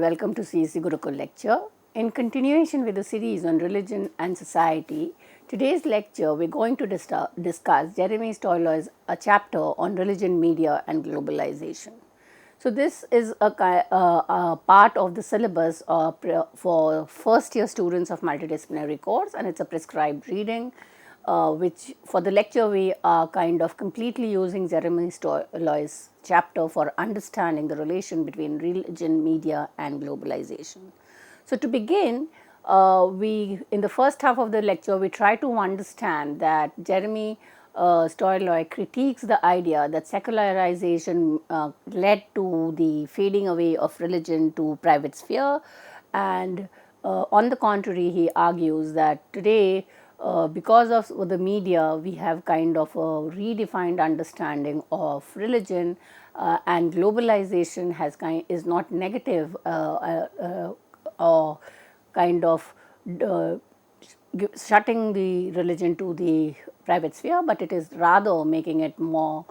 welcome to CSC Gurukul lecture. In continuation with the series on religion and society, today's lecture we're going to discuss Jeremy Stoiler's a chapter on religion, media and globalization. So this is a part of the syllabus for first year students of multidisciplinary course, and it's a prescribed reading which for the lecture we are kind of completely using Jeremy Stoiler's chapter for understanding the relation between religion, media and globalization. So to begin, we in the first half of the lecture we try to understand that Jeremy Stoiler critiques the idea that secularization led to the fading away of religion to private sphere, and on the contrary he argues that today because of the media, we have kind of a redefined understanding of religion, and globalization is not negative or kind of shutting the religion to the private sphere, but it is rather making it more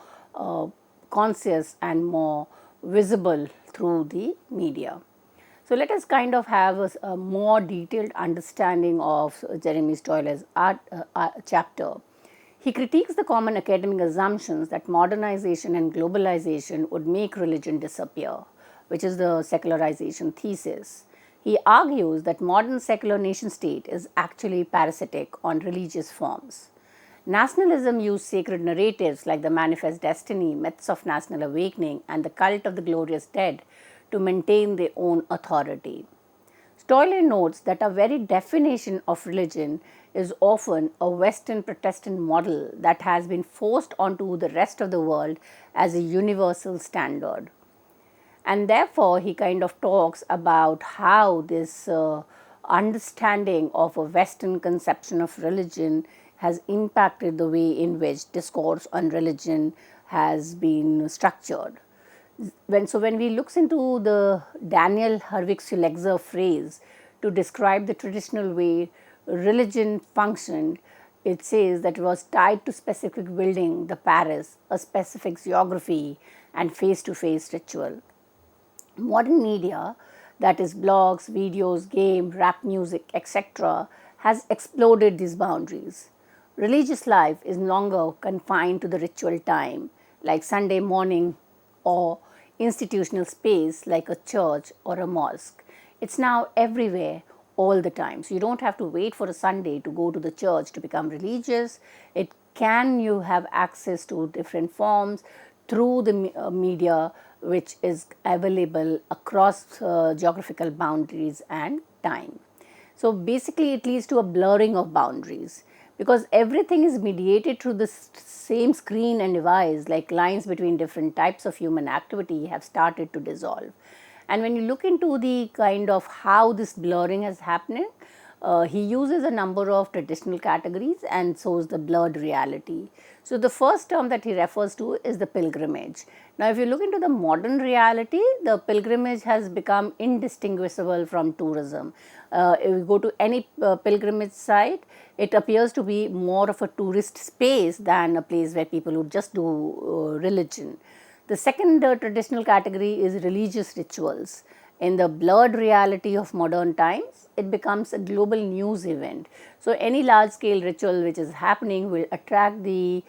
conscious and more visible through the media. So let us kind of have a more detailed understanding of Jeremy Stoiler's chapter. He critiques the common academic assumptions that modernization and globalization would make religion disappear, which is the secularization thesis. He argues that modern secular nation state is actually parasitic on religious forms. Nationalism used sacred narratives like the manifest destiny, myths of national awakening, and the cult of the glorious dead to maintain their own authority. Stoiler notes that our very definition of religion is often a Western Protestant model that has been forced onto the rest of the world as a universal standard. And therefore, he kind of talks about how this understanding of a Western conception of religion has impacted the way in which discourse on religion has been structured. When we look into the Daniel Herwig-Sulexer phrase to describe the traditional way religion functioned, it says that it was tied to specific building, the Paris, a specific geography and face-to-face ritual. Modern media, that is blogs, videos, game, rap music, etc., has exploded these boundaries. Religious life is no longer confined to the ritual time like Sunday morning or institutional space like a church or a mosque. It's now everywhere all the time. So you don't have to wait for a Sunday to go to the church to become religious. You have access to different forms through the media which is available across geographical boundaries and time. So basically it leads to a blurring of boundaries, because everything is mediated through the same screen and device, like lines between different types of human activity have started to dissolve. And when you look into the kind of how this blurring is happening, he uses a number of traditional categories and shows the blurred reality. So the first term that he refers to is the pilgrimage. Now if you look into the modern reality, the pilgrimage has become indistinguishable from tourism. If you go to any pilgrimage site, it appears to be more of a tourist space than a place where people would just do religion. The second traditional category is religious rituals. In the blurred reality of modern times, it becomes a global news event. So any large scale ritual which is happening will attract the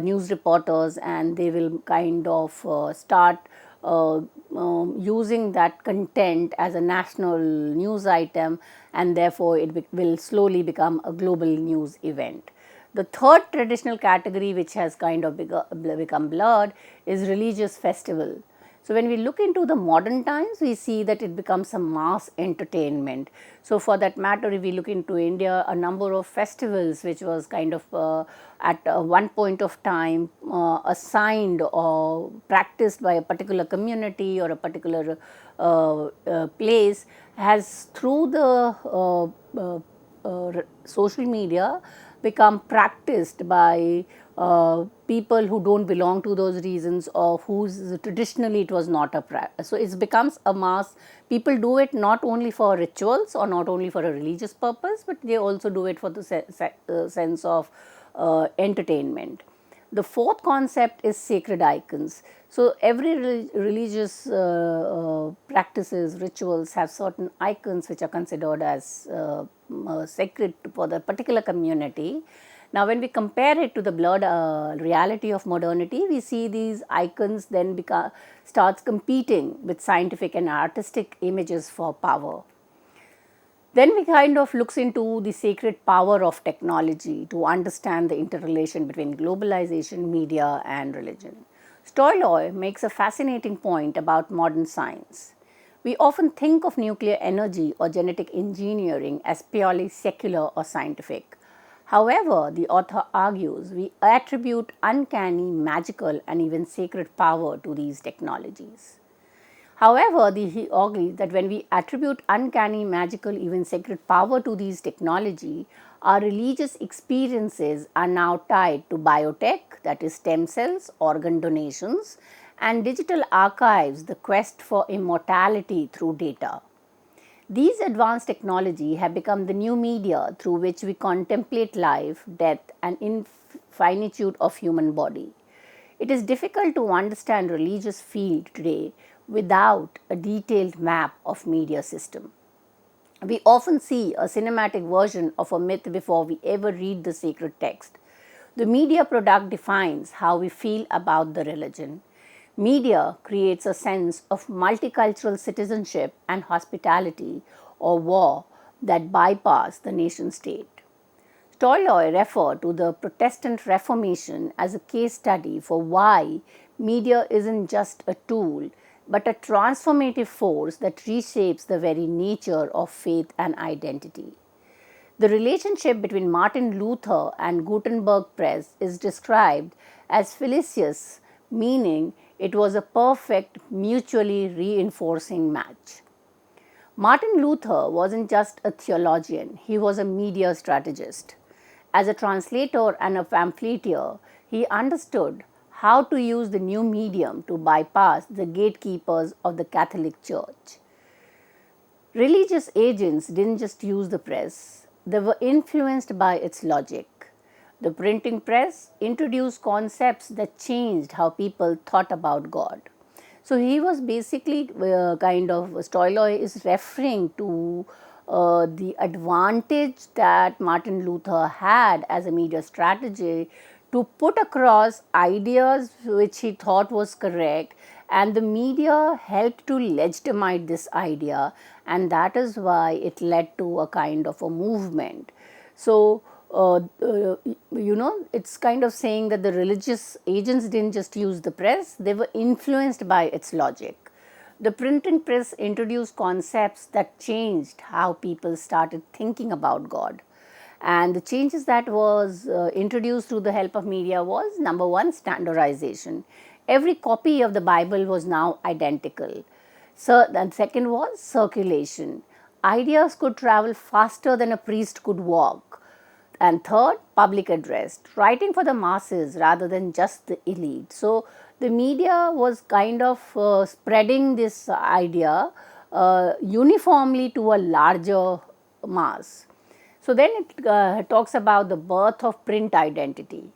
news reporters, and they will kind of start using that content as a national news item, and therefore it will slowly become a global news event. The third traditional category which has kind of become blurred is religious festival. So when we look into the modern times, we see that it becomes a mass entertainment. So for that matter, if we look into India, a number of festivals which was kind of at one point of time assigned or practiced by a particular community or a particular place, has through the social media become practiced by people who don't belong to those regions, or whose traditionally it was not a practice. So it becomes a mass. People do it not only for rituals or not only for a religious purpose, but they also do it for the sense of entertainment. The fourth concept is sacred icons. So, every religious practices, rituals have certain icons which are considered as sacred for the particular community. Now, when we compare it to the blurred reality of modernity, we see these icons then starts competing with scientific and artistic images for power. Then we kind of looks into the sacred power of technology to understand the interrelation between globalization, media and religion. Stoiloi makes a fascinating point about modern science. We often think of nuclear energy or genetic engineering as purely secular or scientific. However, the author argues we attribute uncanny, magical and even sacred power to these technologies. However, he argues that when we attribute uncanny, magical, even sacred power to these technology, our religious experiences are now tied to biotech, that is stem cells, organ donations, and digital archives, the quest for immortality through data. These advanced technology have become the new media through which we contemplate life, death, and infinitude of human body. It is difficult to understand religious field today without a detailed map of media system. We often see a cinematic version of a myth before we ever read the sacred text. The media product defines how we feel about the religion. Media creates a sense of multicultural citizenship and hospitality or war that bypass the nation state. Tolstoy referred to the Protestant Reformation as a case study for why media isn't just a tool but a transformative force that reshapes the very nature of faith and identity. The relationship between Martin Luther and Gutenberg Press is described as felicitous, meaning it was a perfect, mutually reinforcing match. Martin Luther wasn't just a theologian, he was a media strategist. As a translator and a pamphleteer, he understood how to use the new medium to bypass the gatekeepers of the Catholic Church. Religious agents didn't just use the press, they were influenced by its logic. The printing press introduced concepts that changed how people thought about God. So he was basically Stoiloi is referring to the advantage that Martin Luther had as a media strategy to put across ideas which he thought was correct, and the media helped to legitimize this idea, and that is why it led to a kind of a movement. So it's kind of saying that the religious agents didn't just use the press, they were influenced by its logic. The printing press introduced concepts that changed how people started thinking about God. And the changes that was introduced through the help of media was, number one, standardization. Every copy of the Bible was now identical. So, and second was circulation. Ideas could travel faster than a priest could walk. And third, public address, writing for the masses rather than just the elite. So, the media was kind of spreading this idea uniformly to a larger mass. So, then it talks about the birth of print identity.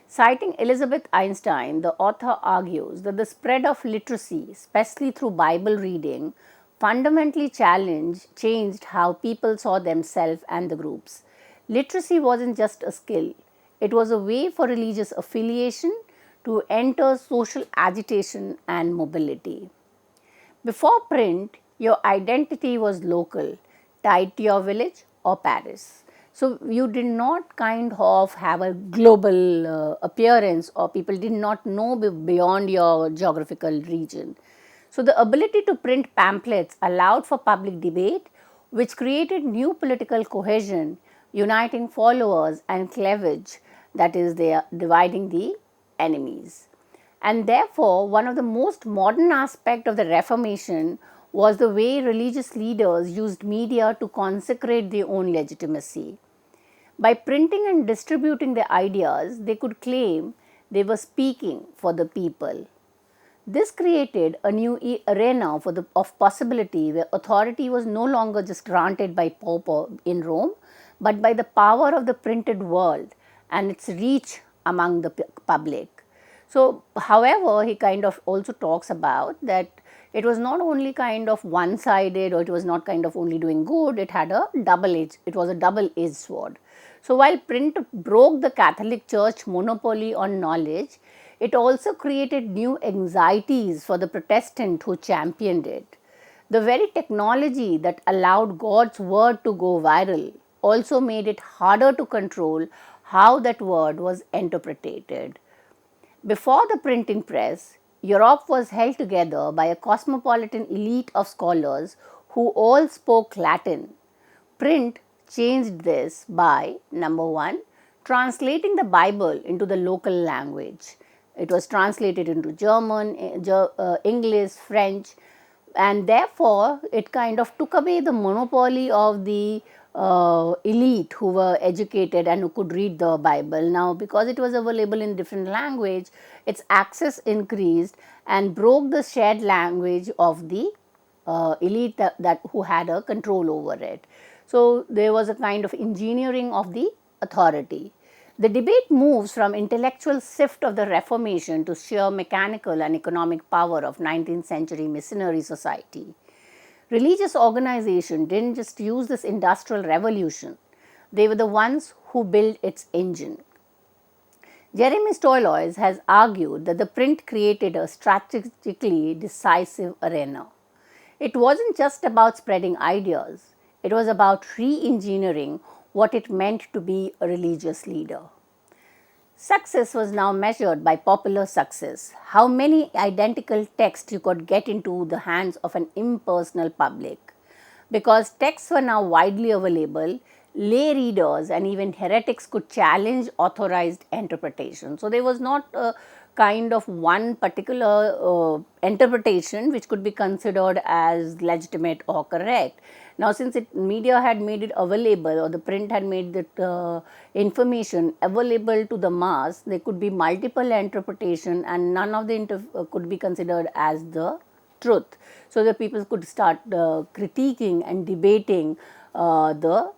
Citing Elizabeth Einstein, the author argues that the spread of literacy, especially through Bible reading, fundamentally changed how people saw themselves and the groups. Literacy wasn't just a skill, it was a way for religious affiliation to enter social agitation and mobility. Before print, your identity was local, tied to your village or Paris. So, you did not kind of have a global appearance, or people did not know beyond your geographical region. So, the ability to print pamphlets allowed for public debate, which created new political cohesion, uniting followers, and cleavage, that is, they are dividing the enemies. And therefore, one of the most modern aspects of the Reformation was the way religious leaders used media to consecrate their own legitimacy. By printing and distributing their ideas, they could claim they were speaking for the people. This created a new arena of possibility where authority was no longer just granted by Pope in Rome, but by the power of the printed world and its reach among the public. So, however, he kind of also talks about that it was not only kind of one sided, or it was not kind of only doing good, it had a double edge, it was a double edged sword. So, while print broke the Catholic Church monopoly on knowledge, it also created new anxieties for the Protestant who championed it. The very technology that allowed God's word to go viral also made it harder to control how that word was interpreted. Before the printing press, Europe was held together by a cosmopolitan elite of scholars who all spoke Latin. Print changed this by number one, translating the Bible into the local language. It was translated into German, English, French, and therefore it kind of took away the monopoly of the elite who were educated and who could read the Bible. Now, because it was available in different language, its access increased and broke the shared language of the elite that who had a control over it. So, there was a kind of engineering of the authority. The debate moves from intellectual sift of the Reformation to sheer mechanical and economic power of 19th century missionary society. Religious organization didn't just use this industrial revolution, they were the ones who built its engine. Jeremy Stollois has argued that the print created a strategically decisive arena. It wasn't just about spreading ideas, it was about re engineering what it meant to be a religious leader. Success was now measured by popular success, how many identical texts you could get into the hands of an impersonal public. Because texts were now widely available, lay readers and even heretics could challenge authorized interpretation. So, there was not a kind of one particular interpretation which could be considered as legitimate or correct. Now, since media had made it available, or the print had made that information available to the mass, there could be multiple interpretation and none of the could be considered as the truth. So, the people could start critiquing and debating the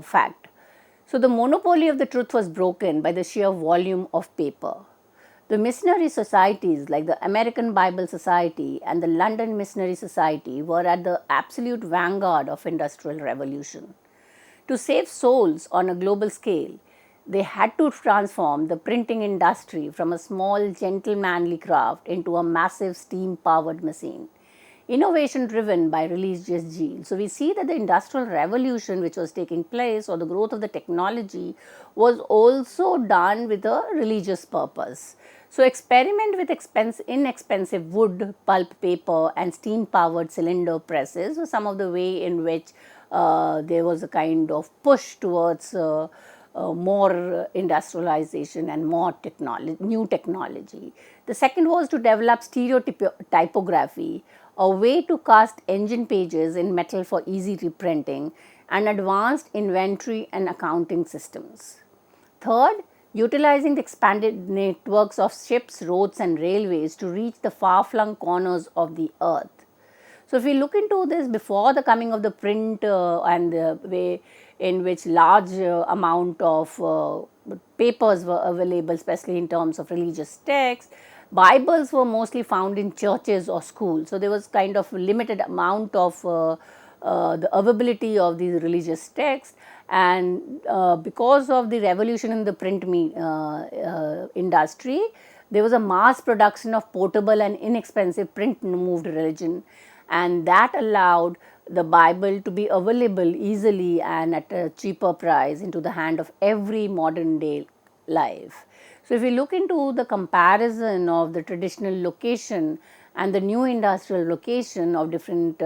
fact. So, the monopoly of the truth was broken by the sheer volume of paper. The missionary societies like the American Bible Society and the London Missionary Society were at the absolute vanguard of industrial revolution. To save souls on a global scale, they had to transform the printing industry from a small gentlemanly craft into a massive steam-powered machine. Innovation driven by religious zeal. So, we see that the industrial revolution which was taking place, or the growth of the technology, was also done with a religious purpose. So, experiment with inexpensive wood, pulp paper and steam powered cylinder presses were some of the way in which there was a kind of push towards more industrialization and more technology, new technology. The second was to develop stereotypography, a way to cast engine pages in metal for easy reprinting, and advanced inventory and accounting systems. Third, utilizing the expanded networks of ships, roads and railways to reach the far-flung corners of the earth. So, if we look into this before the coming of the print and the way in which large amount of papers were available, especially in terms of religious texts, Bibles were mostly found in churches or schools. So, there was kind of limited amount of the availability of these religious texts, and because of the revolution in the print industry, there was a mass production of portable and inexpensive print moved religion, and that allowed the Bible to be available easily and at a cheaper price into the hand of every modern day life. So, if we look into the comparison of the traditional location and the new industrial location of different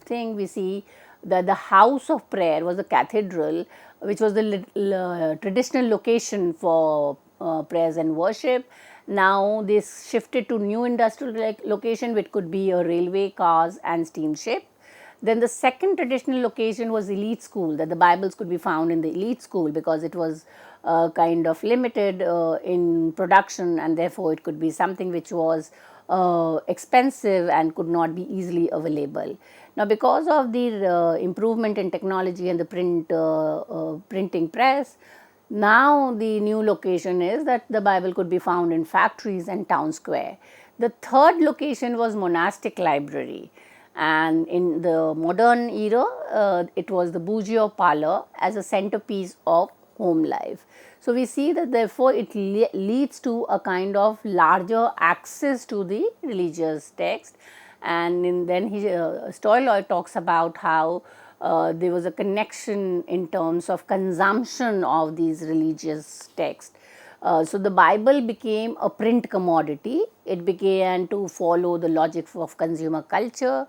thing, we see that the house of prayer was the cathedral, which was the traditional location for prayers and worship. Now, this shifted to new industrial location, which could be a railway, cars and steamship. Then the second traditional location was elite school, that the Bibles could be found in the elite school because it was kind of limited in production, and therefore it could be something which was expensive and could not be easily available. Now, because of the improvement in technology and the printing press, Now the new location is that the Bible could be found in factories and town square. The third location was monastic library, and in the modern era it was the bourgeois parlor as a centerpiece of home life. So we see that therefore it leads to a kind of larger access to the religious text. And then Stoiloy talks about how there was a connection in terms of consumption of these religious texts. So the Bible became a print commodity. It began to follow the logic of consumer culture.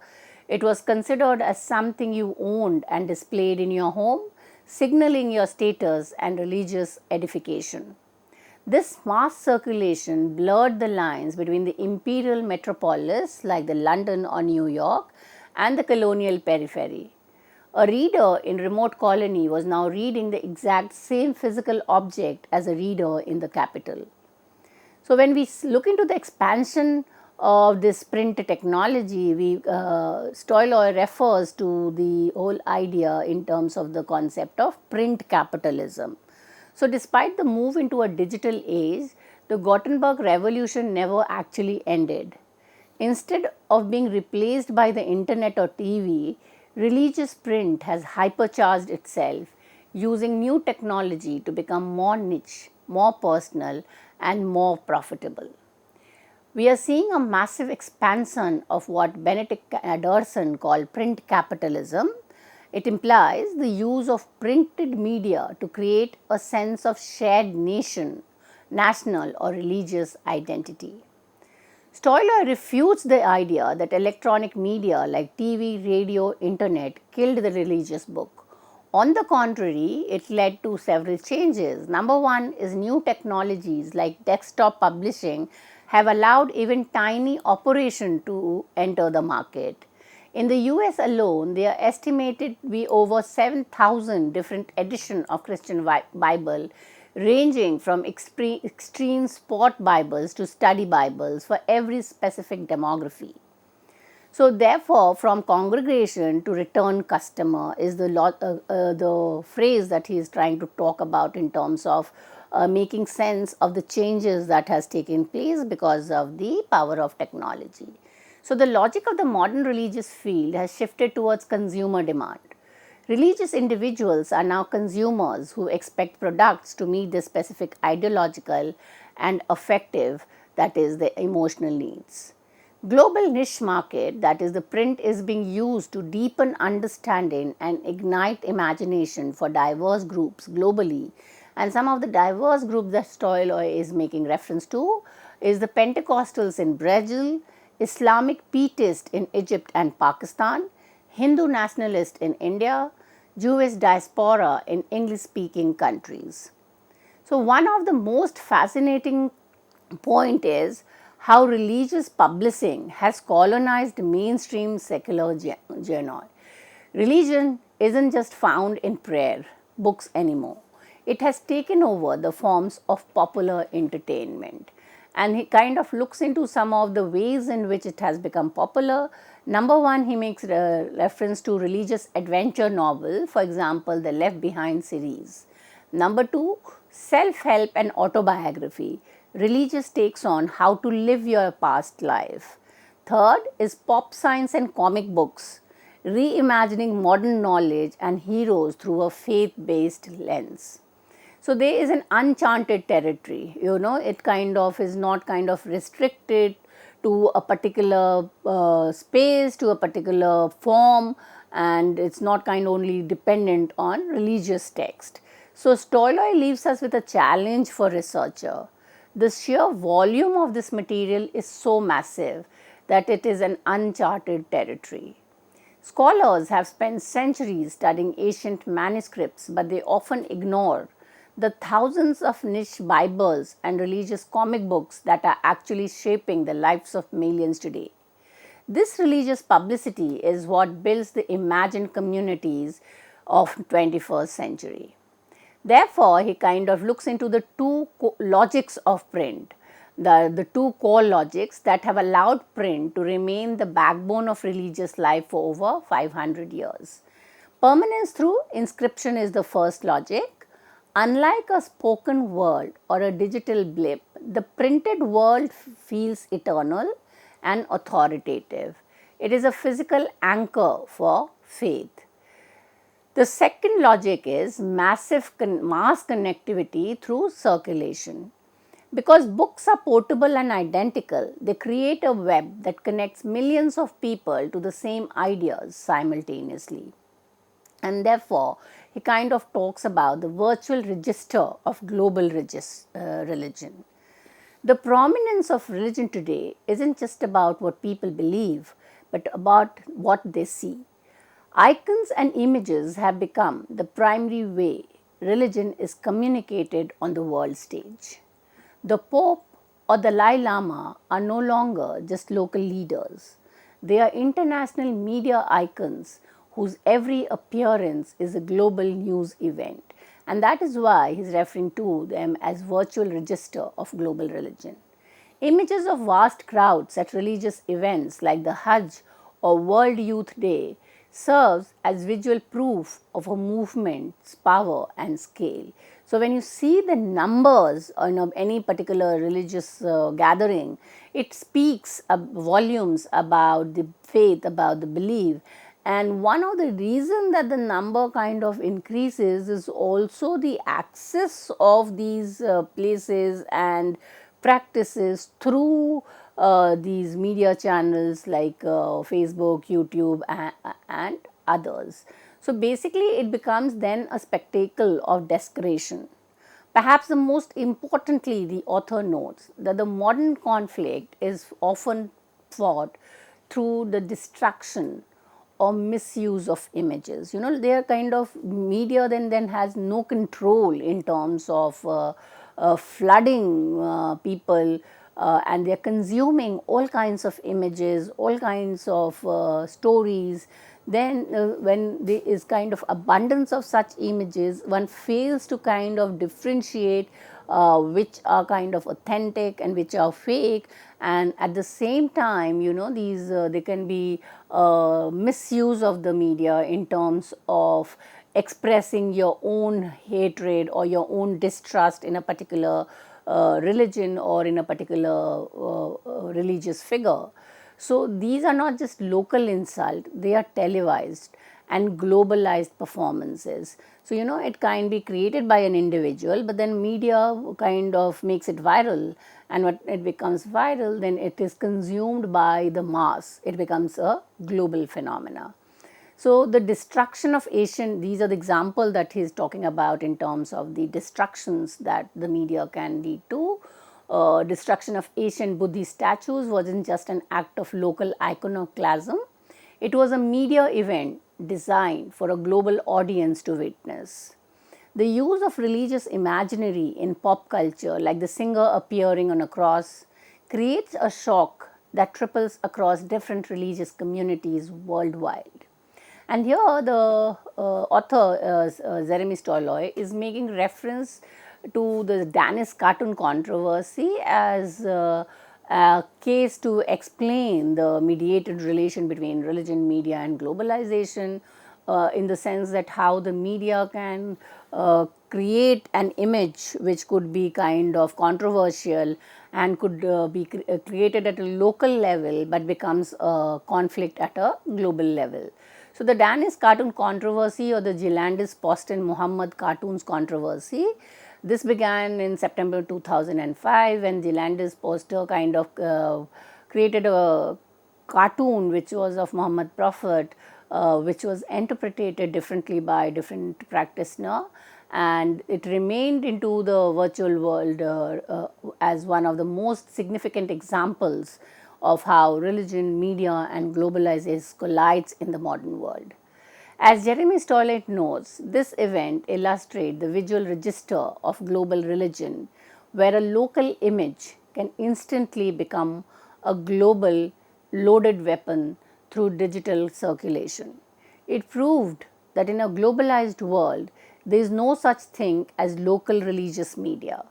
It was considered as something you owned and displayed in your home, signaling your status and religious edification. This mass circulation blurred the lines between the imperial metropolis like the London or New York and the colonial periphery. A reader in remote colony was now reading the exact same physical object as a reader in the capital. So when we look into the expansion of this print technology, Stoiloy refers to the whole idea in terms of the concept of print capitalism. So despite the move into a digital age, the Gutenberg revolution never actually ended. Instead of being replaced by the internet or TV, religious print has hypercharged itself, using new technology to become more niche, more personal, and more profitable. We are seeing a massive expansion of what Benedict Anderson called print capitalism. It implies the use of printed media to create a sense of shared national or religious identity. Stoiloy refutes the idea that electronic media like TV, radio, internet killed the religious book. On the contrary, it led to several changes. Number one is new technologies like desktop publishing have allowed even tiny operation to enter the market. In the US alone, there are estimated to be over 7,000 different editions of Christian Bible, ranging from extreme sport Bibles to study Bibles for every specific demography. So therefore, from congregation to return customer is the phrase that he is trying to talk about in terms of making sense of the changes that has taken place because of the power of technology. So the logic of the modern religious field has shifted towards consumer demand. Religious individuals are now consumers who expect products to meet their specific ideological and affective, that is, the emotional needs. Global niche market, that is, the print is being used to deepen understanding and ignite imagination for diverse groups globally. And some of the diverse groups that Stoiloy is making reference to is the Pentecostals in Brazil, Islamic Pietists in Egypt and Pakistan, Hindu nationalists in India, Jewish diaspora in English-speaking countries. So one of the most fascinating point is how religious publishing has colonized mainstream secular genre. Religion isn't just found in prayer books anymore. It has taken over the forms of popular entertainment. And he kind of looks into some of the ways in which it has become popular. Number one, he makes reference to religious adventure novel, for example, the Left Behind series. Number two, self-help and autobiography. Religious takes on how to live your past life. Third is pop science and comic books, reimagining modern knowledge and heroes through a faith-based lens. So there is an uncharted territory, it kind of is not kind of restricted to a particular space, to a particular form, and it's not kind of only dependent on religious text. So Stoiloy leaves us with a challenge for researcher. The sheer volume of this material is so massive that it is an uncharted territory. Scholars have spent centuries studying ancient manuscripts, but they often ignore the thousands of niche Bibles and religious comic books that are actually shaping the lives of millions today. This religious publicity is what builds the imagined communities of 21st century. Therefore, he kind of looks into the two logics of print, the two core logics that have allowed print to remain the backbone of religious life for over 500 years. Permanence through inscription is the first logic. Unlike a spoken word or a digital blip, the printed world feels eternal and authoritative. It is a physical anchor for faith. The second logic is mass connectivity through circulation. Because books are portable and identical, they create a web that connects millions of people to the same ideas simultaneously. And therefore, he kind of talks about the virtual register of global religion. The prominence of religion today isn't just about what people believe, but about what they see. Icons and images have become the primary way religion is communicated on the world stage. The Pope or the Dalai Lama are no longer just local leaders. They are international media icons whose every appearance is a global news event. And that is why he's referring to them as virtual register of global religion. Images of vast crowds at religious events like the Hajj or World Youth Day serves as visual proof of a movement's power and scale. So when you see the numbers on any particular religious gathering, it speaks volumes about the faith, about the belief. And one of the reasons that the number kind of increases is also the access of these places and practices through these media channels like Facebook, YouTube, and others. So basically, it becomes then a spectacle of desecration. Perhaps the most importantly, the author notes that the modern conflict is often fought through the destruction or misuse of images. They are kind of media then has no control in terms of flooding people, and they are consuming all kinds of images, all kinds of stories. Then when there is kind of abundance of such images, one fails to kind of differentiate which are kind of authentic and which are fake. And at the same time, these they can be misuse of the media in terms of expressing your own hatred or your own distrust in a particular religion or in a particular religious figure. So these are not just local insult, they are televised and globalized performances. So it can be created by an individual, but then media kind of makes it viral, and when it becomes viral, then it is consumed by the mass. It becomes a global phenomena. So the destruction of Asian, these are the example that he is talking about in terms of the destructions that the media can lead to. Destruction of Asian Buddhist statues wasn't just an act of local iconoclasm, it was a media event designed for a global audience to witness. The use of religious imaginary in pop culture, like the singer appearing on a cross, creates a shock that triples across different religious communities worldwide. And here the author Jeremy Stoloi is making reference to the Danish cartoon controversy as a case to explain the mediated relation between religion, media and globalization, in the sense that how the media can create an image which could be kind of controversial and could be created at a local level but becomes a conflict at a global level. So the Danish cartoon controversy or the Jilandis Posten Muhammad cartoons controversy, this began in September 2005 when Jilandis Poster kind of created a cartoon which was of Muhammad Prophet, which was interpreted differently by different practitioner, and it remained into the virtual world as one of the most significant examples of how religion, media and globalization collides in the modern world. As Jeremy Stollett notes, this event illustrates the visual register of global religion, where a local image can instantly become a global loaded weapon through digital circulation. It proved that in a globalized world, there is no such thing as local religious media.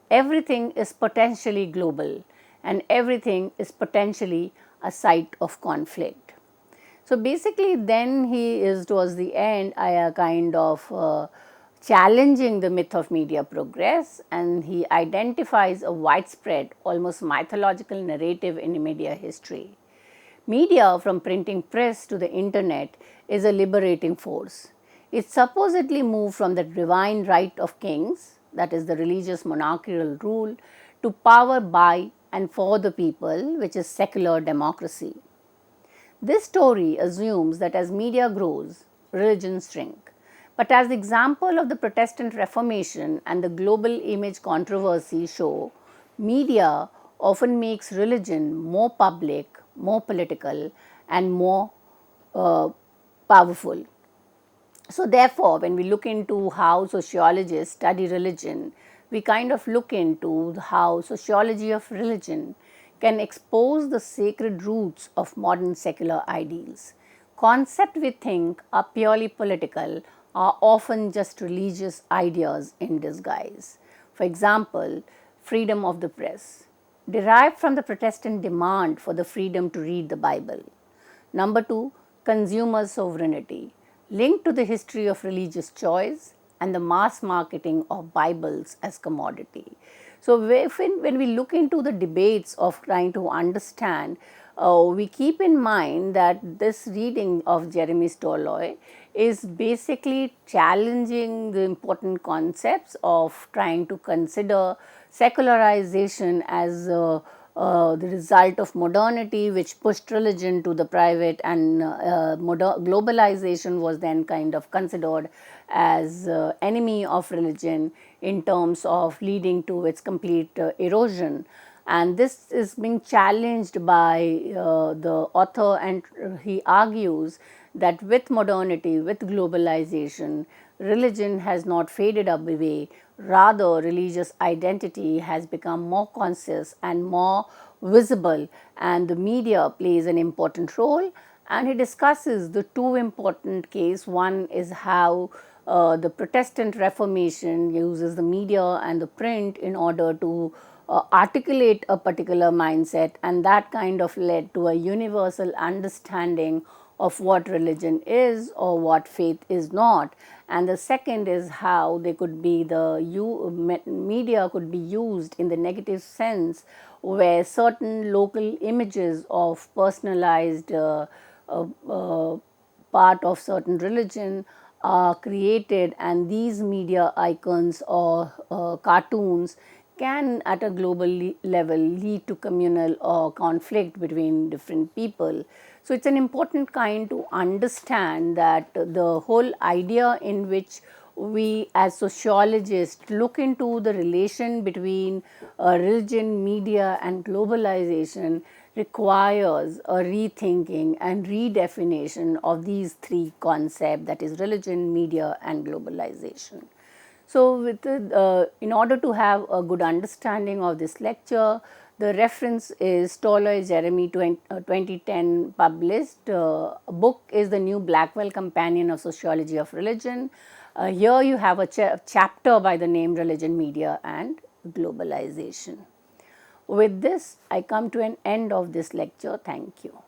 Everything is potentially global, and everything is potentially a site of conflict. So basically, then he is towards the end, I kind of challenging the myth of media progress, and he identifies a widespread, almost mythological narrative in media history. Media, from printing press to the internet, is a liberating force. It supposedly moved from the divine right of kings, that is, the religious monarchical rule, to power by and for the people, which is secular democracy. This story assumes that as media grows, religions shrink. But as the example of the Protestant Reformation and the global image controversy show, media often makes religion more public, more political, and more uh, powerful. So, therefore, when we look into how sociologists study religion, we kind of look into how sociology of religion can expose the sacred roots of modern secular ideals. Concepts we think are purely political are often just religious ideas in disguise. For example, freedom of the press, derived from the Protestant demand for the freedom to read the Bible. Number two, consumer sovereignty, linked to the history of religious choice and the mass marketing of Bibles as commodity. So, when we look into the debates of trying to understand, we keep in mind that this reading of Jeremy Tolstoy is basically challenging the important concepts of trying to consider secularization as the result of modernity, which pushed religion to the private, and globalization was then kind of considered as enemy of religion in terms of leading to its complete erosion. And this is being challenged by the author, and he argues that with modernity, with globalization, religion has not faded away, rather, religious identity has become more conscious and more visible, and the media plays an important role. And he discusses the two important cases. One is how the Protestant Reformation uses the media and the print in order to articulate a particular mindset, and that kind of led to a universal understanding of what religion is or what faith is not. And the second is how they could be media could be used in the negative sense, where certain local images of personalized uh, uh, part of certain religion are created, and these media icons or cartoons can at a global level lead to communal or conflict between different people. So, it is an important kind to understand that the whole idea in which we as sociologists look into the relation between religion, media and globalization requires a rethinking and redefinition of these three concepts, that is religion, media and globalization. So, in order to have a good understanding of this lecture, the reference is Tolstoy Jeremy 2010 published book is the New Blackwell Companion of Sociology of Religion. Here you have a chapter by the name Religion, Media and Globalization. With this, I come to an end of this lecture. Thank you.